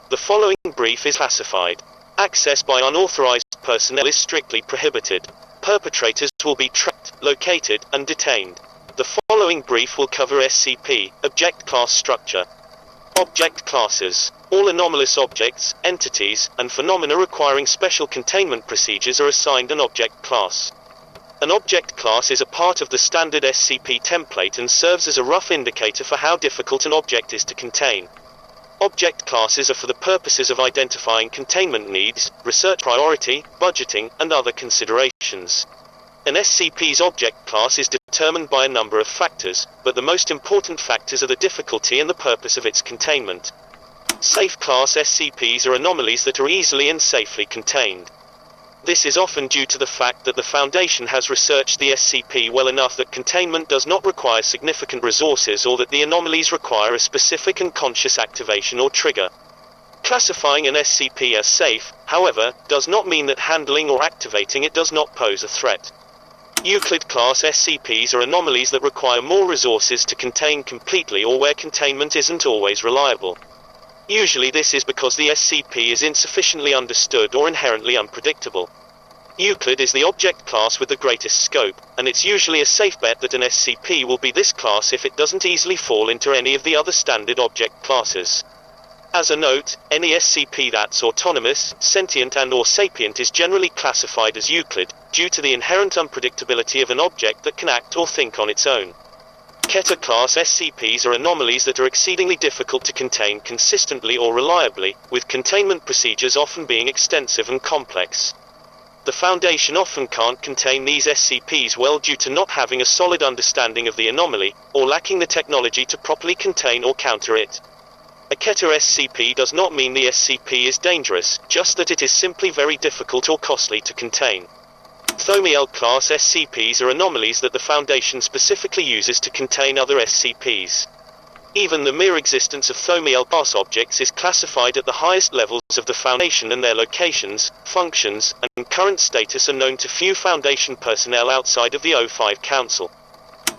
The following brief is classified. Access by unauthorized personnel is strictly prohibited. Perpetrators will be tracked, located, and detained. The following brief will cover SCP, Object Class Structure. Object Classes. All anomalous objects, entities, and phenomena requiring special containment procedures are assigned an object class. An object class is a part of the standard SCP template and serves as a rough indicator for how difficult an object is to contain. Object classes are for the purposes of identifying containment needs, research priority, budgeting, and other considerations. An SCP's object class is determined by a number of factors, but the most important factors are the difficulty and the purpose of its containment. Safe class SCPs are anomalies that are easily and safely contained. This is often due to the fact that the Foundation has researched the SCP well enough that containment does not require significant resources, or that the anomalies require a specific and conscious activation or trigger. Classifying an SCP as safe, however, does not mean that handling or activating it does not pose a threat. Euclid Class SCPs are anomalies that require more resources to contain completely, or where containment isn't always reliable. Usually this is because the SCP is insufficiently understood or inherently unpredictable. Euclid is the object class with the greatest scope, and it's usually a safe bet that an SCP will be this class if it doesn't easily fall into any of the other standard object classes. As a note, any SCP that's autonomous, sentient and/or sapient is generally classified as Euclid, due to the inherent unpredictability of an object that can act or think on its own. Keter Class SCPs are anomalies that are exceedingly difficult to contain consistently or reliably, with containment procedures often being extensive and complex. The Foundation often can't contain these SCPs well due to not having a solid understanding of the anomaly, or lacking the technology to properly contain or counter it. A Keter SCP does not mean the SCP is dangerous, just that it is simply very difficult or costly to contain. Thaumiel Class SCPs are anomalies that the Foundation specifically uses to contain other SCPs. Even the mere existence of Thaumiel Class objects is classified at the highest levels of the Foundation, and their locations, functions, and current status are known to few Foundation personnel outside of the O5 Council.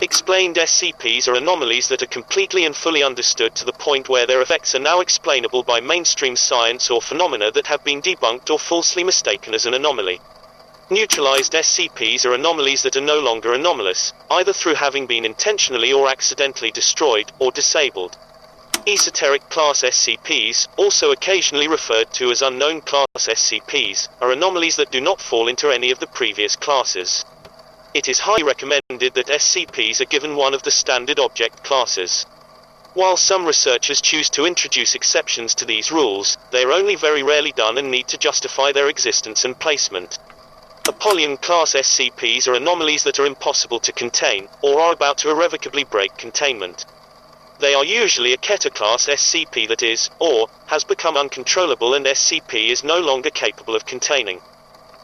Explained SCPs are anomalies that are completely and fully understood to the point where their effects are now explainable by mainstream science or phenomena that have been debunked or falsely mistaken as an anomaly. Neutralized SCPs are anomalies that are no longer anomalous, either through having been intentionally or accidentally destroyed, or disabled. Esoteric Class SCPs, also occasionally referred to as Unknown Class SCPs, are anomalies that do not fall into any of the previous classes. It is highly recommended that SCPs are given one of the standard object classes. While some researchers choose to introduce exceptions to these rules, they are only very rarely done and need to justify their existence and placement. Apollyon Class SCPs are anomalies that are impossible to contain, or are about to irrevocably break containment. They are usually a Keter Class SCP that is, or has become uncontrollable and SCP is no longer capable of containing.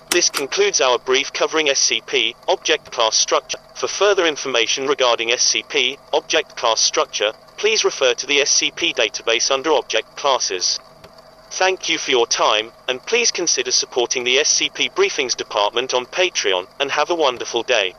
This concludes our brief covering SCP, Object Class Structure. For further information regarding SCP, Object Class Structure, please refer to the SCP database under Object Classes. Thank you for your time, and please consider supporting the SCP Briefings Department on Patreon, and have a wonderful day.